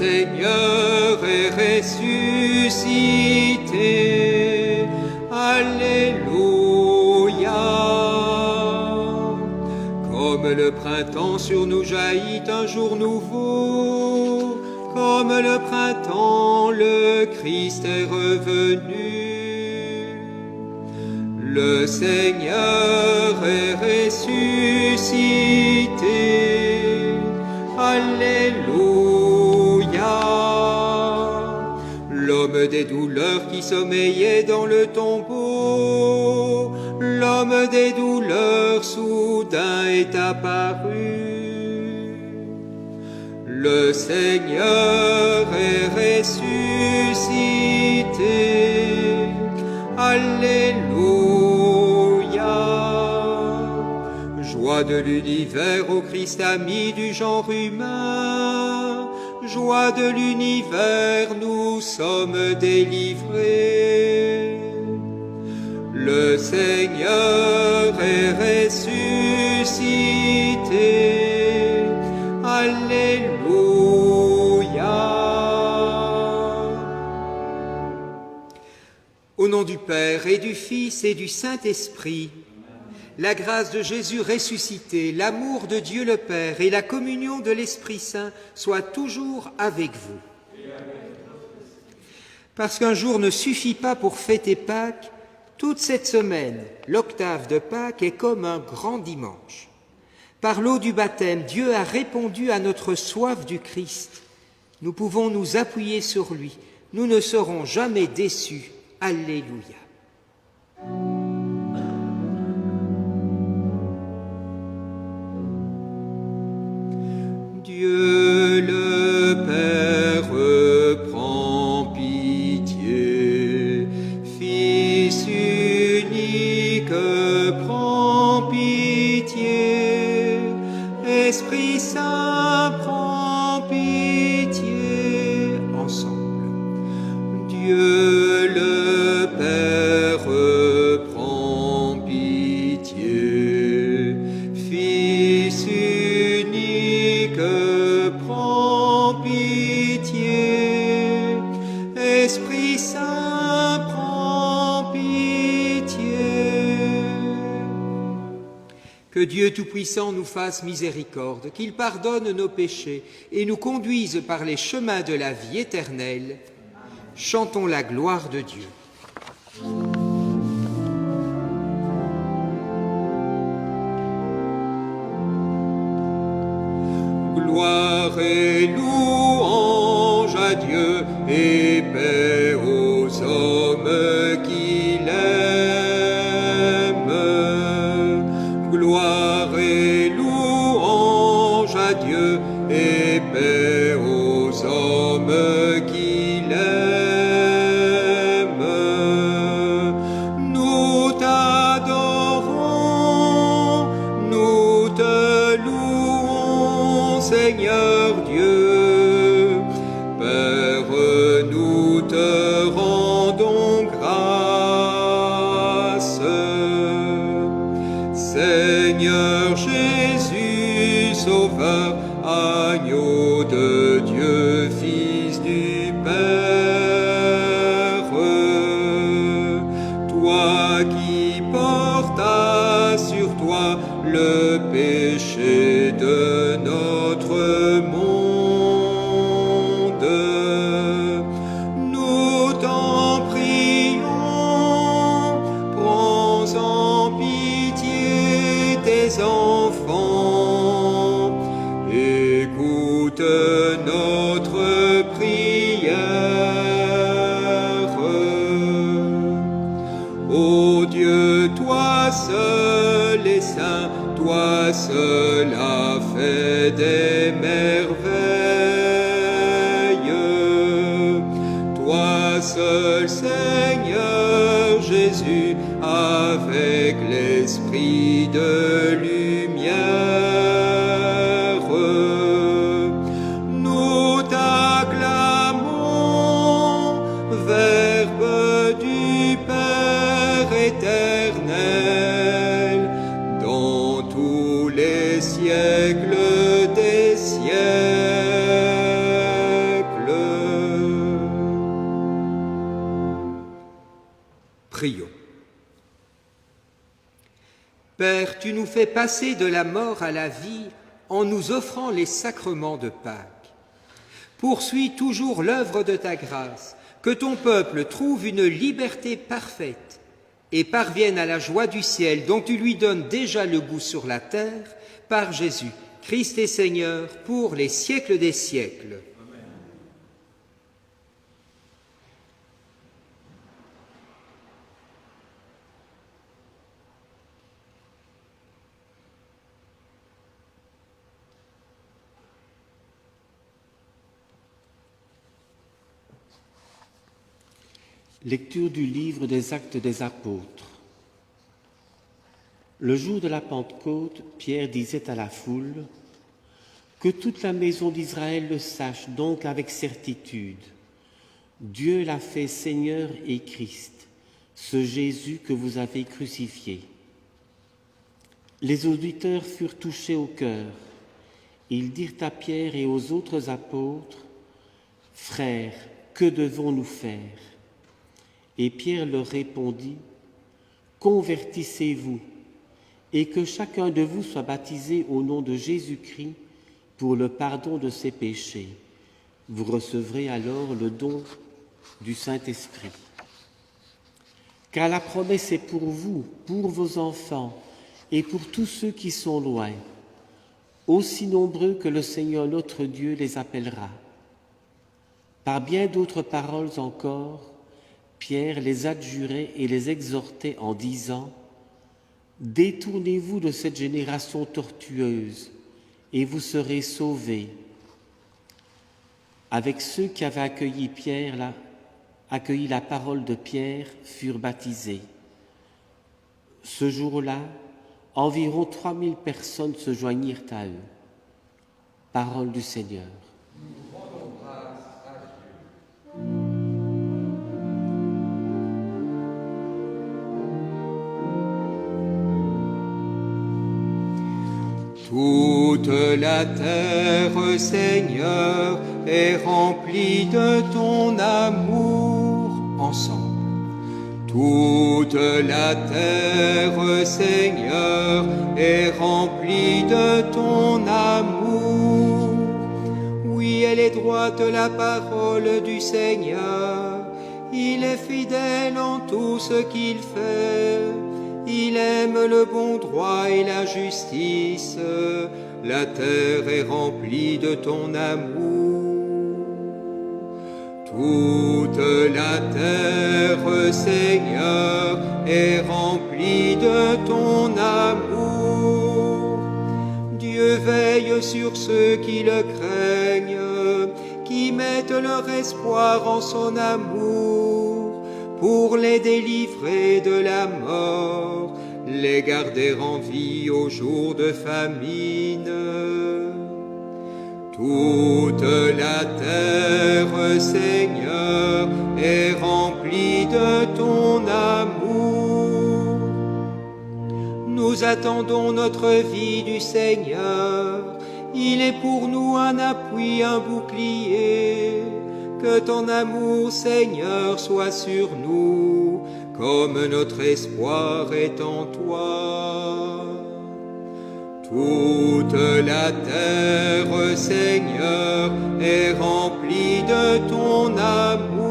Seigneur est ressuscité. Alléluia. Comme le printemps sur nous jaillit un jour nouveau, comme le printemps, le Christ est revenu. Le Seigneur est ressuscité. Alléluia. L'homme des douleurs qui sommeillait dans le tombeau, l'homme des douleurs soudain est apparu. Le Seigneur est ressuscité. Alléluia. Joie de l'univers au Christ ami du genre humain, joie de l'univers, nous sommes délivrés. Le Seigneur est ressuscité. Alléluia. Au nom du Père et du Fils et du Saint-Esprit, la grâce de Jésus ressuscité, l'amour de Dieu le Père et la communion de l'Esprit Saint soient toujours avec vous. Parce qu'un jour ne suffit pas pour fêter Pâques, toute cette semaine, l'octave de Pâques est comme un grand dimanche. Par l'eau du baptême, Dieu a répondu à notre soif du Christ. Nous pouvons nous appuyer sur lui. Nous ne serons jamais déçus. Alléluia. Dieu le Père prend pitié, Fils unique prend pitié, Esprit Saint prend pitié, ensemble. Dieu le Père prend pitié, Fils unique prend pitié, Esprit Saint prend pitié. Que Dieu Tout-Puissant nous fasse miséricorde, qu'il pardonne nos péchés et nous conduise par les chemins de la vie éternelle. Chantons la gloire de Dieu. Gloire et louange à Dieu et paix aux hommes qu'il aime. Gloire et louange à Dieu et paix aux hommes qu'il aime. Nous t'adorons, nous te louons, Seigneur Dieu. Père, nous te rendons grâce. Seigneur Jésus, Sauveur, agneau de Dieu, Fils du Père, toi qui portas sur toi le péché de notre monde, nous t'en prions, prends en pitié tes enfants, écoute notre prière. Ô Dieu, toi seul est saint, toi seul as fait des merveilles. Toi seul, Seigneur Jésus, avec l'esprit de lumière, nous t'acclamons, Verbe du Père éternel, dans tous les siècles des siècles. Prions. Père, tu nous fais passer de la mort à la vie en nous offrant les sacrements de Pâques. Poursuis toujours l'œuvre de ta grâce, que ton peuple trouve une liberté parfaite et parvienne à la joie du ciel dont tu lui donnes déjà le goût sur la terre, par Jésus, Christ et Seigneur, pour les siècles des siècles. Lecture du livre des Actes des Apôtres. Le jour de la Pentecôte, Pierre disait à la foule : « Que toute la maison d'Israël le sache donc avec certitude. Dieu l'a fait Seigneur et Christ, ce Jésus que vous avez crucifié. » Les auditeurs furent touchés au cœur. Ils dirent à Pierre et aux autres apôtres : « Frères, que devons-nous faire ?» Et Pierre leur répondit : « Convertissez-vous, et que chacun de vous soit baptisé au nom de Jésus-Christ pour le pardon de ses péchés. Vous recevrez alors le don du Saint-Esprit. Car la promesse est pour vous, pour vos enfants et pour tous ceux qui sont loin, aussi nombreux que le Seigneur notre Dieu les appellera. » Par bien d'autres paroles encore, Pierre les adjurait et les exhortait en disant : « Détournez-vous de cette génération tortueuse, et vous serez sauvés. » Avec ceux qui avaient accueilli la parole de Pierre furent baptisés. Ce jour-là, environ 3000 personnes se joignirent à eux. Parole du Seigneur. Toute la terre, Seigneur, est remplie de ton amour. Ensemble. Toute la terre, Seigneur, est remplie de ton amour. Oui, elle est droite, la parole du Seigneur. Il est fidèle en tout ce qu'il fait. Il aime le bon droit et la justice. La terre est remplie de ton amour. Toute la terre, Seigneur, est remplie de ton amour. Dieu veille sur ceux qui le craignent, qui mettent leur espoir en son amour, pour les délivrer de la mort, les garder en vie au jour de famine. Toute la terre, Seigneur, est remplie de ton amour. Nous attendons notre vie du Seigneur. Il est pour nous un appui, un bouclier. Que ton amour, Seigneur, soit sur nous, comme notre espoir est en toi. Toute la terre, Seigneur, est remplie de ton amour.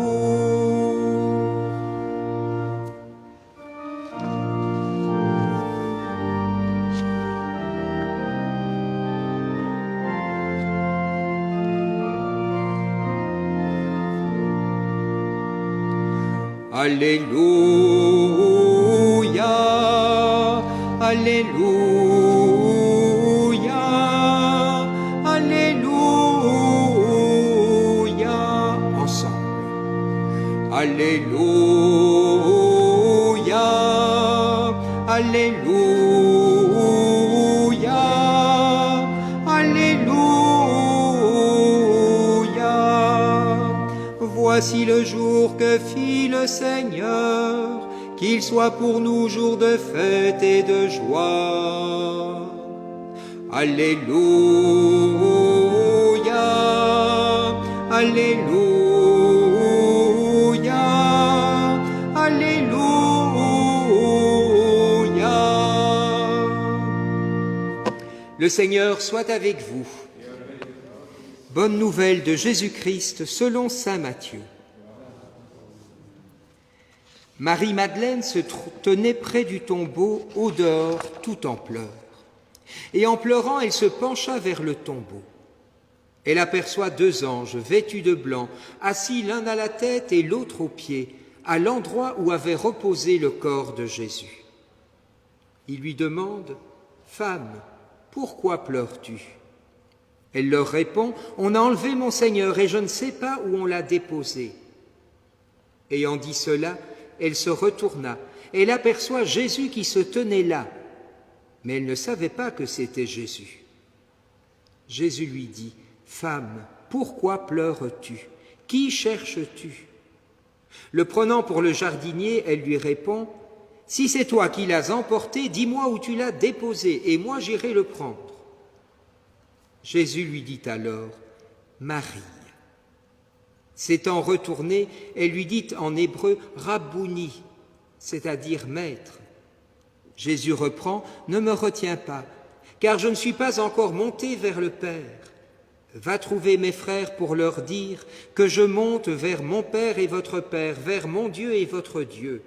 Alléluia, Alléluia, Alléluia, ensemble. Alléluia, Alléluia, Alléluia. Voici le jour que fit le Seigneur, qu'il soit pour nous jour de fête et de joie. Alléluia, Alléluia, Alléluia. Le Seigneur soit avec vous. Bonne nouvelle de Jésus-Christ selon saint Matthieu. Marie-Madeleine se tenait près du tombeau, au dehors, tout en pleurs. Et en pleurant, elle se pencha vers le tombeau. Elle aperçoit 2 anges vêtus de blanc, assis l'un à la tête et l'autre aux pieds, à l'endroit où avait reposé le corps de Jésus. Ils lui demandent « Femme, pourquoi pleures-tu » Elle leur répond « On a enlevé mon Seigneur et je ne sais pas où on l'a déposé. » Ayant dit cela, elle se retourna. Elle aperçoit Jésus qui se tenait là, mais elle ne savait pas que c'était Jésus. Jésus lui dit « Femme, pourquoi pleures-tu? Qui cherches-tu » Le prenant pour le jardinier, elle lui répond « Si c'est toi qui l'as emporté, dis-moi où tu l'as déposé, et moi j'irai le prendre. » Jésus lui dit alors « Marie ». S'étant retournée, elle lui dit en hébreu « Rabbouni », c'est-à-dire « Maître ». Jésus reprend « Ne me retiens pas, car je ne suis pas encore monté vers le Père. Va trouver mes frères pour leur dire que je monte vers mon Père et votre Père, vers mon Dieu et votre Dieu. »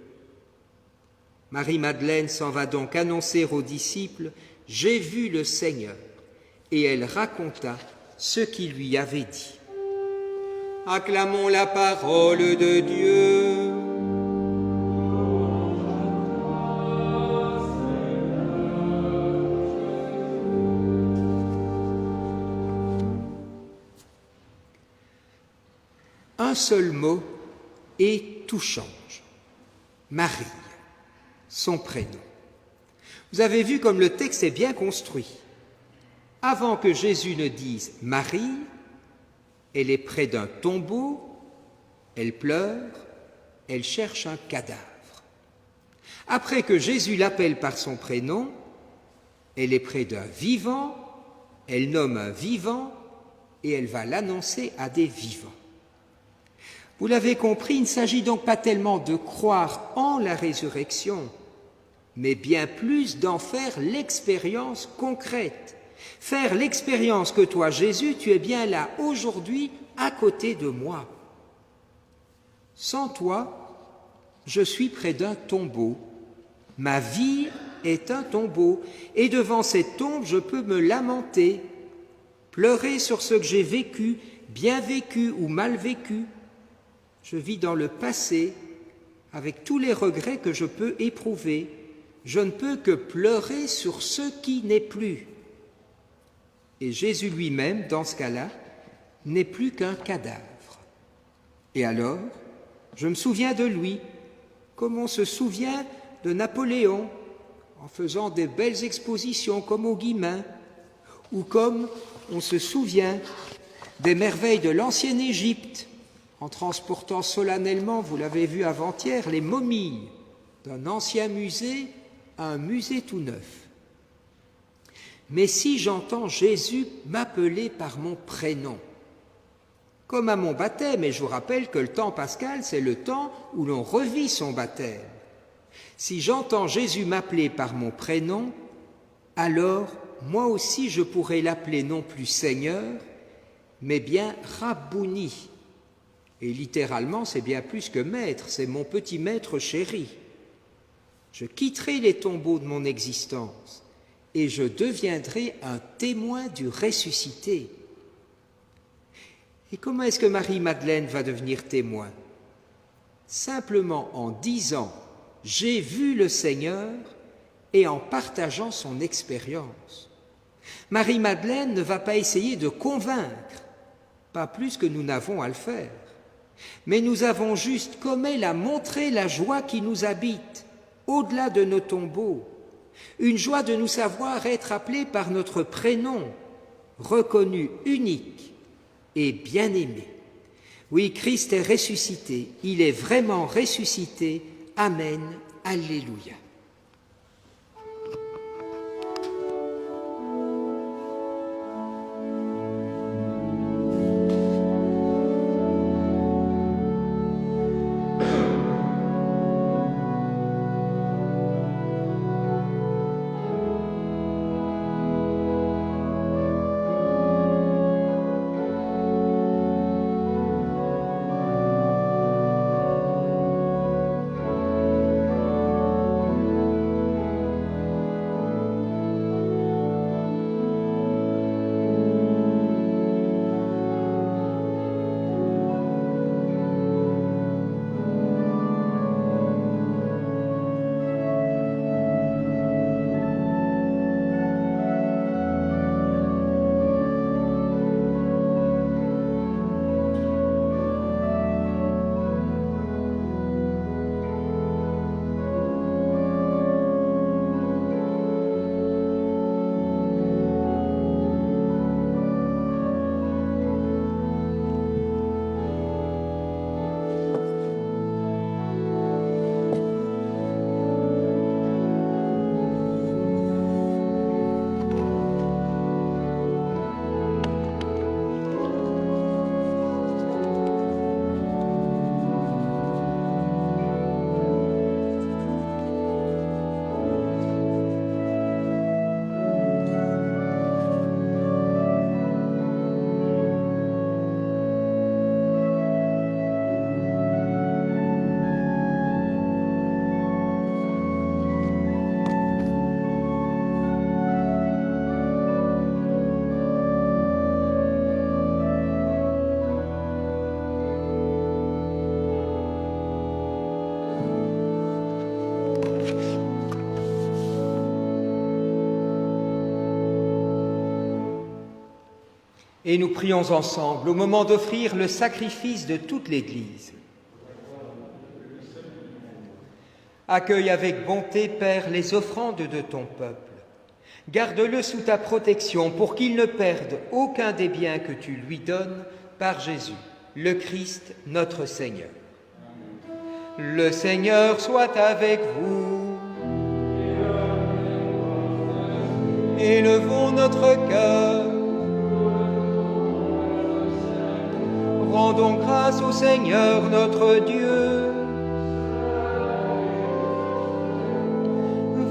Marie-Madeleine s'en va donc annoncer aux disciples « J'ai vu le Seigneur », et elle raconta ce qu'il lui avait dit. Acclamons la parole de Dieu. Un seul mot et tout change. Marie, son prénom. Vous avez vu comme le texte est bien construit. Avant que Jésus ne dise « Marie », elle est près d'un tombeau, elle pleure, elle cherche un cadavre. Après que Jésus l'appelle par son prénom, elle est près d'un vivant, elle nomme un vivant et elle va l'annoncer à des vivants. Vous l'avez compris, il ne s'agit donc pas tellement de croire en la résurrection, mais bien plus d'en faire l'expérience concrète. Faire l'expérience que toi, Jésus, tu es bien là aujourd'hui à côté de moi. Sans toi, je suis près d'un tombeau. Ma vie est un tombeau et devant cette tombe, je peux me lamenter, pleurer sur ce que j'ai vécu, bien vécu ou mal vécu. Je vis dans le passé avec tous les regrets que je peux éprouver. Je ne peux que pleurer sur ce qui n'est plus. Et Jésus lui-même, dans ce cas-là, n'est plus qu'un cadavre. Et alors, je me souviens de lui, comme on se souvient de Napoléon, en faisant des belles expositions comme au Guillemin, ou comme on se souvient des merveilles de l'ancienne Égypte, en transportant solennellement, vous l'avez vu avant-hier, les momies d'un ancien musée à un musée tout neuf. Mais si j'entends Jésus m'appeler par mon prénom, comme à mon baptême, et je vous rappelle que le temps pascal, c'est le temps où l'on revit son baptême. Si j'entends Jésus m'appeler par mon prénom, alors moi aussi je pourrais l'appeler non plus Seigneur, mais bien Rabbouni. Et littéralement, c'est bien plus que maître, c'est mon petit maître chéri. Je quitterai les tombeaux de mon existence et je deviendrai un témoin du ressuscité. Et comment est-ce que Marie-Madeleine va devenir témoin? Simplement en disant « J'ai vu le Seigneur » et en partageant son expérience. Marie-Madeleine ne va pas essayer de convaincre, pas plus que nous n'avons à le faire. Mais nous avons juste, comme elle, à montrer la joie qui nous habite, au-delà de nos tombeaux, une joie de nous savoir être appelés par notre prénom, reconnu unique et bien-aimé. Oui, Christ est ressuscité, il est vraiment ressuscité. Amen, Alléluia. Et nous prions ensemble au moment d'offrir le sacrifice de toute l'Église. Accueille avec bonté, Père, les offrandes de ton peuple. Garde-le sous ta protection pour qu'il ne perde aucun des biens que tu lui donnes par Jésus, le Christ, notre Seigneur. Le Seigneur soit avec vous. Élevons notre cœur. Rendons grâce au Seigneur notre Dieu.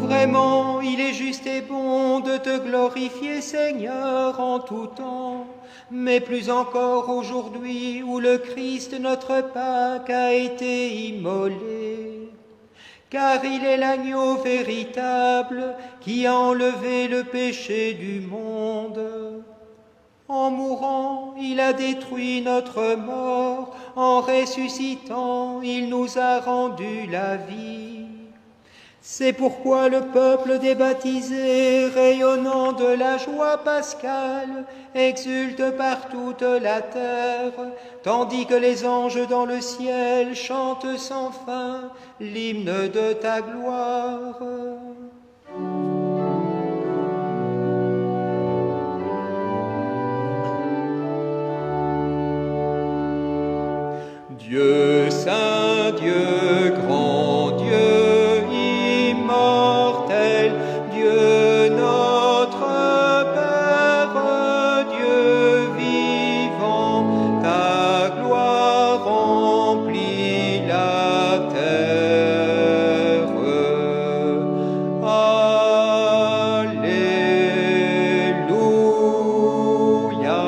Vraiment, il est juste et bon de te glorifier, Seigneur, en tout temps, mais plus encore aujourd'hui où le Christ, notre Pâque, a été immolé. Car il est l'agneau véritable qui a enlevé le péché du monde. En mourant, il a détruit notre mort, en ressuscitant, il nous a rendu la vie. C'est pourquoi le peuple des baptisés, rayonnant de la joie pascale, exulte par toute la terre, tandis que les anges dans le ciel chantent sans fin l'hymne de ta gloire. Dieu saint, Dieu grand, Dieu immortel, Dieu notre Père, Dieu vivant, ta gloire remplit la terre. Alléluia,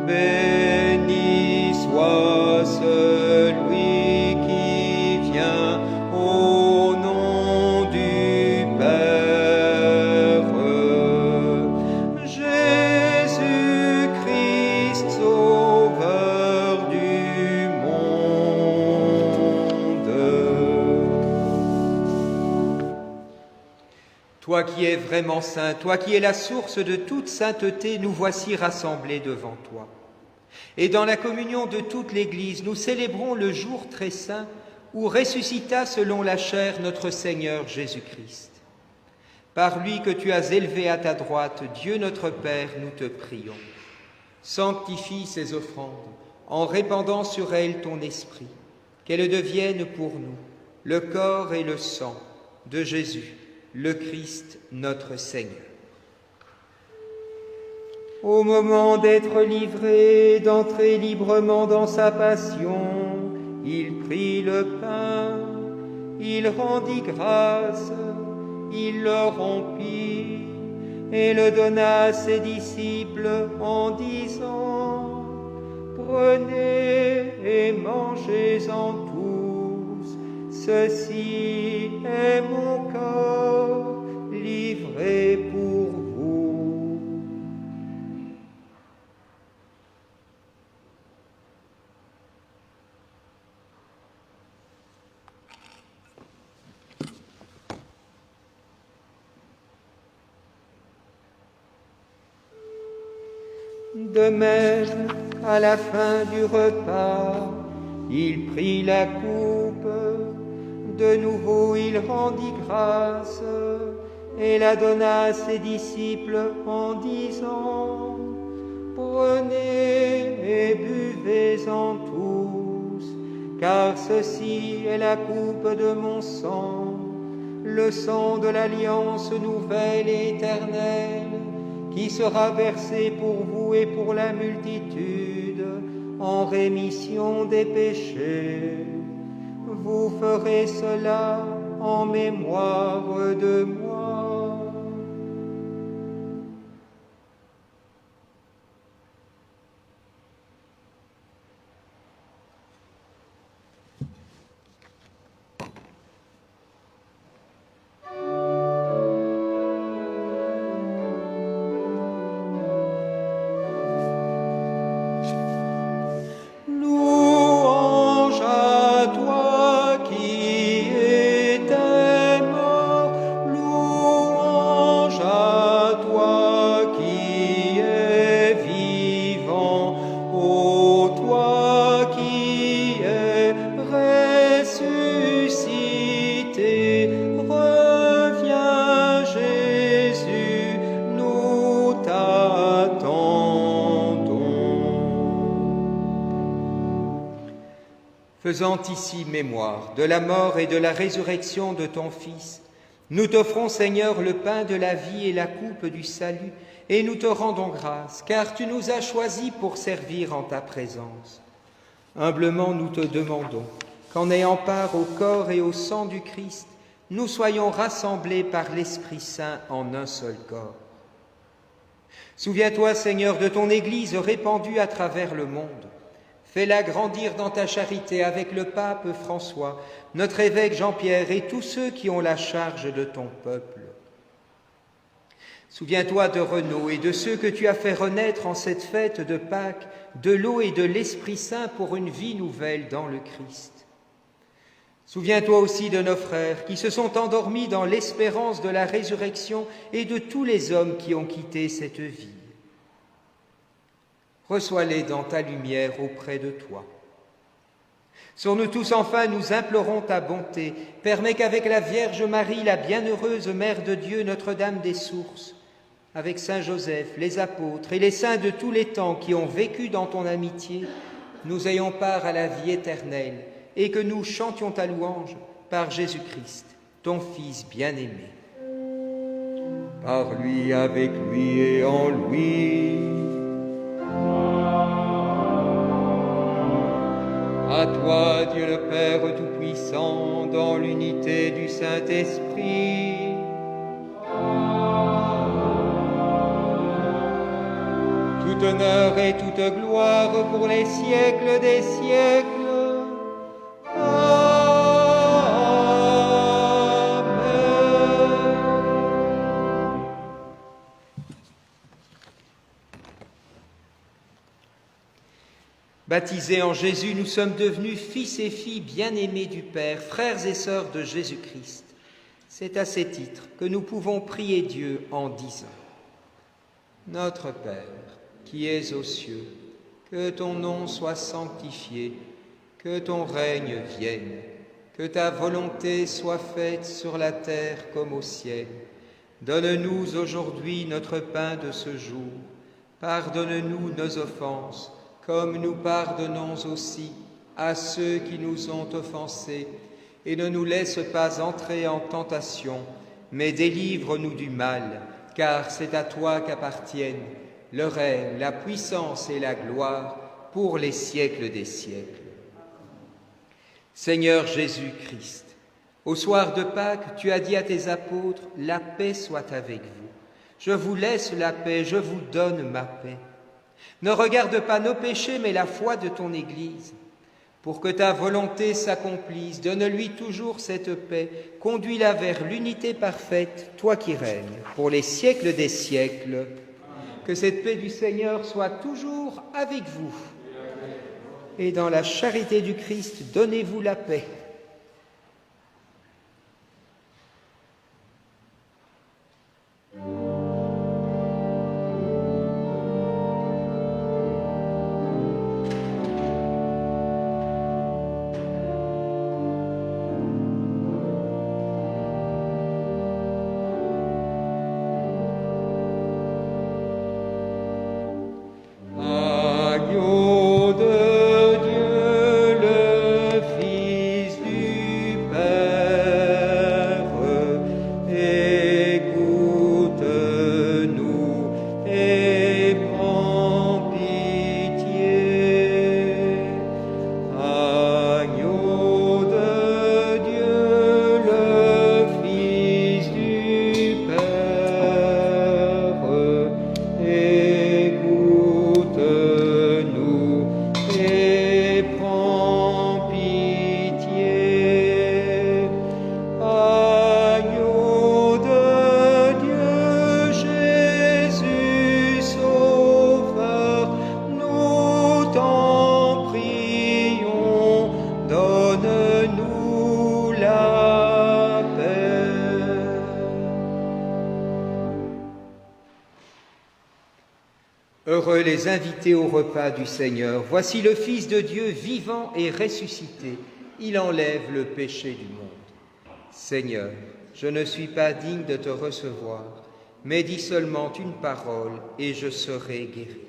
béni soit celui qui vient au nom du Père. Jésus-Christ, sauveur du monde. Toi qui es vraiment saint, toi qui es la source de toute sainteté, nous voici rassemblés devant toi. Et dans la communion de toute l'Église, nous célébrons le jour très saint où ressuscita selon la chair notre Seigneur Jésus-Christ. Par lui que tu as élevé à ta droite, Dieu notre Père, nous te prions. Sanctifie ces offrandes en répandant sur elles ton esprit, qu'elles deviennent pour nous le corps et le sang de Jésus, le Christ notre Seigneur. Au moment d'être livré, d'entrer librement dans sa passion, il prit le pain, il rendit grâce, il le rompit et le donna à ses disciples en disant : « Prenez et mangez-en tous, ceci est mon corps livré pour vous. » De même, à la fin du repas, il prit la coupe, de nouveau il rendit grâce et la donna à ses disciples en disant : « Prenez et buvez-en tous, car ceci est la coupe de mon sang, le sang de l'alliance nouvelle et éternelle, qui sera versé pour vous et pour la multitude en rémission des péchés. Vous ferez cela en mémoire de moi. » Louange Faisant ici mémoire de la mort et de la résurrection de ton Fils, nous t'offrons, Seigneur, le pain de la vie et la coupe du salut, et nous te rendons grâce, car tu nous as choisis pour servir en ta présence. Humblement, nous te demandons qu'en ayant part au corps et au sang du Christ, nous soyons rassemblés par l'Esprit Saint en un seul corps. Souviens-toi, Seigneur, de ton Église répandue à travers le monde. Fais-la grandir dans ta charité avec le pape François, notre évêque Jean-Pierre et tous ceux qui ont la charge de ton peuple. Souviens-toi de Renaud et de ceux que tu as fait renaître en cette fête de Pâques, de l'eau et de l'Esprit Saint pour une vie nouvelle dans le Christ. Souviens-toi aussi de nos frères qui se sont endormis dans l'espérance de la résurrection et de tous les hommes qui ont quitté cette vie. Reçois-les dans ta lumière auprès de toi. Sur nous tous, enfin, nous implorons ta bonté. Permets qu'avec la Vierge Marie, la bienheureuse Mère de Dieu, Notre-Dame des Sources, avec Saint Joseph, les apôtres et les saints de tous les temps qui ont vécu dans ton amitié, nous ayons part à la vie éternelle et que nous chantions ta louange par Jésus-Christ, ton Fils bien-aimé. Par lui, avec lui et en lui. À toi, Dieu le Père Tout-Puissant, dans l'unité du Saint-Esprit. Tout honneur et toute gloire pour les siècles des siècles. Baptisés en Jésus, nous sommes devenus fils et filles bien-aimés du Père, frères et sœurs de Jésus-Christ. C'est à ces titres que nous pouvons prier Dieu en disant : Notre Père, qui es aux cieux, que ton nom soit sanctifié, que ton règne vienne, que ta volonté soit faite sur la terre comme au ciel. Donne-nous aujourd'hui notre pain de ce jour. Pardonne-nous nos offenses, comme nous pardonnons aussi à ceux qui nous ont offensés, et ne nous laisse pas entrer en tentation, mais délivre-nous du mal, car c'est à toi qu'appartiennent le règne, la puissance et la gloire pour les siècles des siècles. Seigneur Jésus-Christ, au soir de Pâques, tu as dit à tes apôtres : La paix soit avec vous. Je vous laisse la paix, je vous donne ma paix. Ne regarde pas nos péchés, mais la foi de ton Église. Pour que ta volonté s'accomplisse, donne-lui toujours cette paix, conduis-la vers l'unité parfaite, toi qui règnes, pour les siècles des siècles. Que cette paix du Seigneur soit toujours avec vous. Et dans la charité du Christ, donnez-vous la paix. Heureux les invités au repas du Seigneur. Voici le Fils de Dieu vivant et ressuscité. Il enlève le péché du monde. Seigneur, je ne suis pas digne de te recevoir, mais dis seulement une parole et je serai guéri.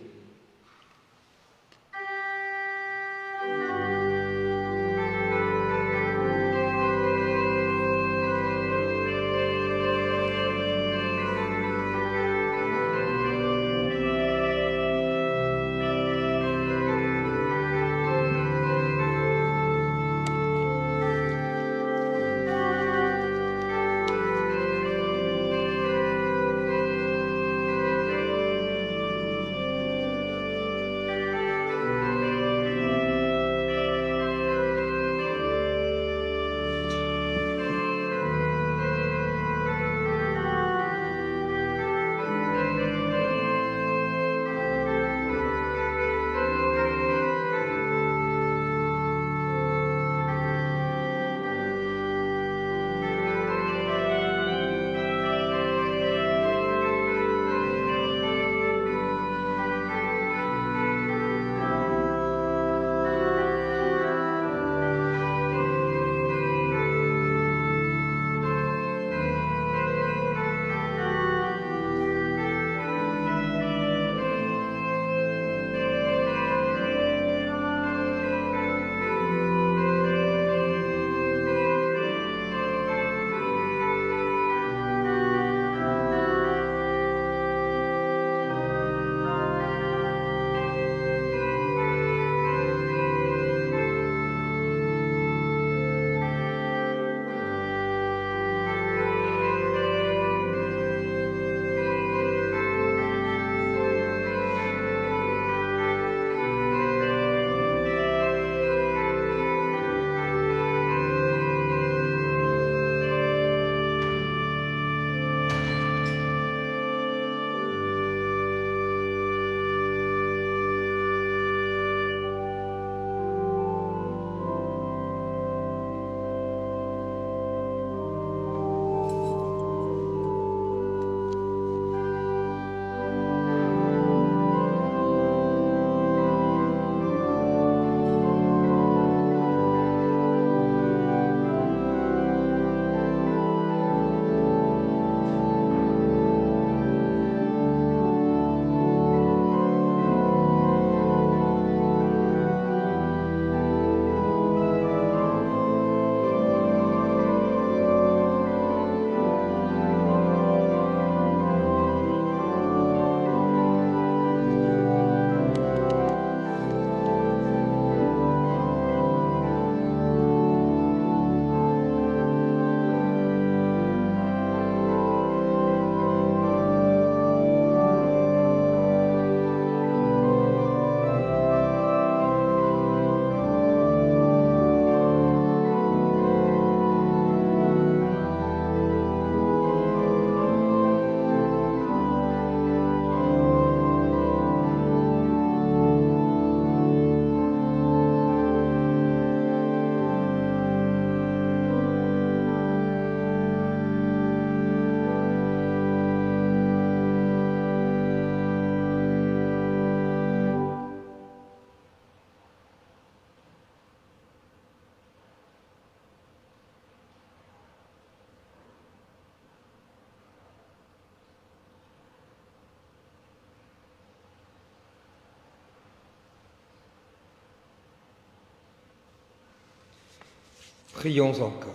Prions encore.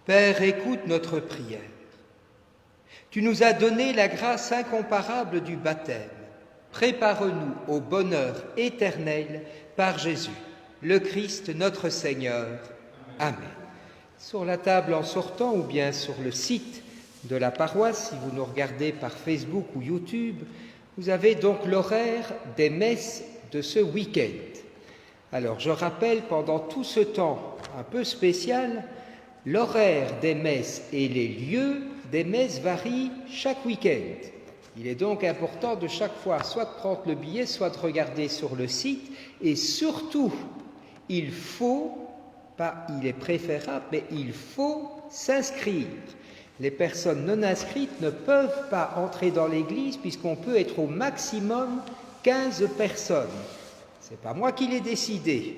Père, écoute notre prière. Tu nous as donné la grâce incomparable du baptême. Prépare-nous au bonheur éternel par Jésus, le Christ notre Seigneur. Amen. Sur la table en sortant ou bien sur le site de la paroisse, si vous nous regardez par Facebook ou YouTube, vous avez donc l'horaire des messes de ce week-end. Alors je rappelle, pendant tout ce temps un peu spécial, l'horaire des messes et les lieux des messes varient chaque week-end. Il est donc important de chaque fois soit de prendre le billet, soit de regarder sur le site, et surtout, il est préférable, mais il faut s'inscrire. Les personnes non inscrites ne peuvent pas entrer dans l'église puisqu'on peut être au maximum 15 personnes. Ce n'est pas moi qui l'ai décidé.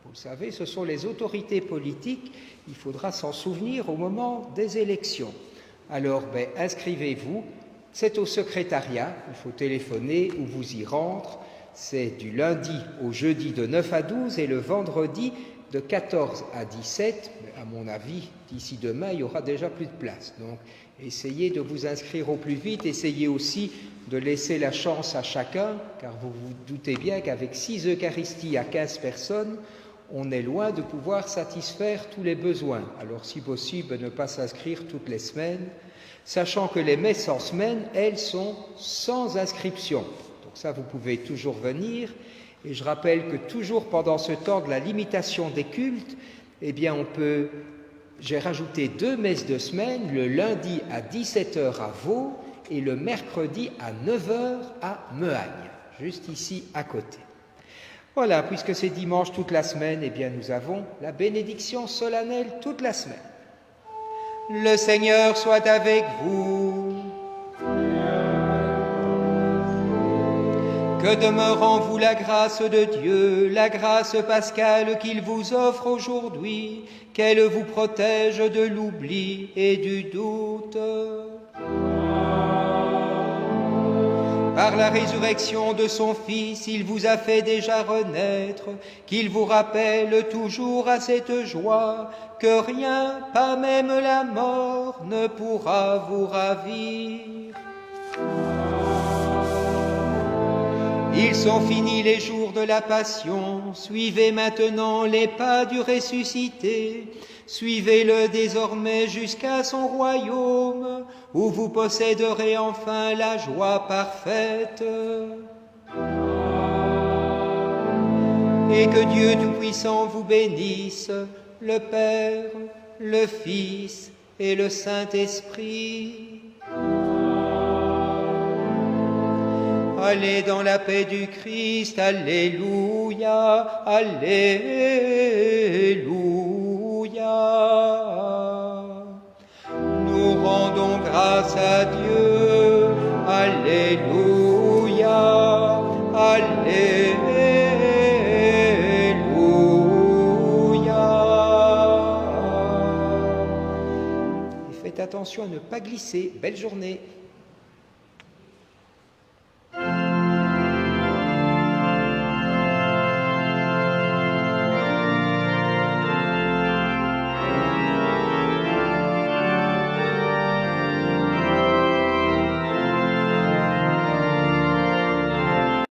Vous le savez, ce sont les autorités politiques. Il faudra s'en souvenir au moment des élections. Alors, inscrivez-vous. C'est au secrétariat. Il faut téléphoner ou vous y rendre. C'est du lundi au jeudi de 9 à 12 et le vendredi de 14 à 17. Mais à mon avis, d'ici demain, il y aura déjà plus de place. Donc, essayez de vous inscrire au plus vite. Essayez aussi de laisser la chance à chacun, car vous vous doutez bien qu'avec 6 Eucharisties à 15 personnes, on est loin de pouvoir satisfaire tous les besoins. Alors, si possible, ne pas s'inscrire toutes les semaines, sachant que les messes en semaine, elles, sont sans inscription. Donc ça, vous pouvez toujours venir. Et je rappelle que toujours pendant ce temps de la limitation des cultes, j'ai rajouté 2 messes de semaine, le lundi à 17h à Vaud et le mercredi à 9h à Mehagne, juste ici à côté. Voilà, puisque c'est dimanche toute la semaine, nous avons la bénédiction solennelle toute la semaine. Le Seigneur soit avec vous. Que demeure en vous la grâce de Dieu, la grâce pascale qu'il vous offre aujourd'hui, qu'elle vous protège de l'oubli et du doute. Par la résurrection de son Fils, il vous a fait déjà renaître, qu'il vous rappelle toujours à cette joie, que rien, pas même la mort, ne pourra vous ravir. Ils sont finis les jours de la passion, suivez maintenant les pas du ressuscité, suivez-le désormais jusqu'à son royaume, où vous posséderez enfin la joie parfaite. Et que Dieu Tout-Puissant vous bénisse, le Père, le Fils et le Saint-Esprit. Allez dans la paix du Christ, alléluia, alléluia. Nous rendons grâce à Dieu, alléluia, alléluia. Et faites attention à ne pas glisser. Belle journée.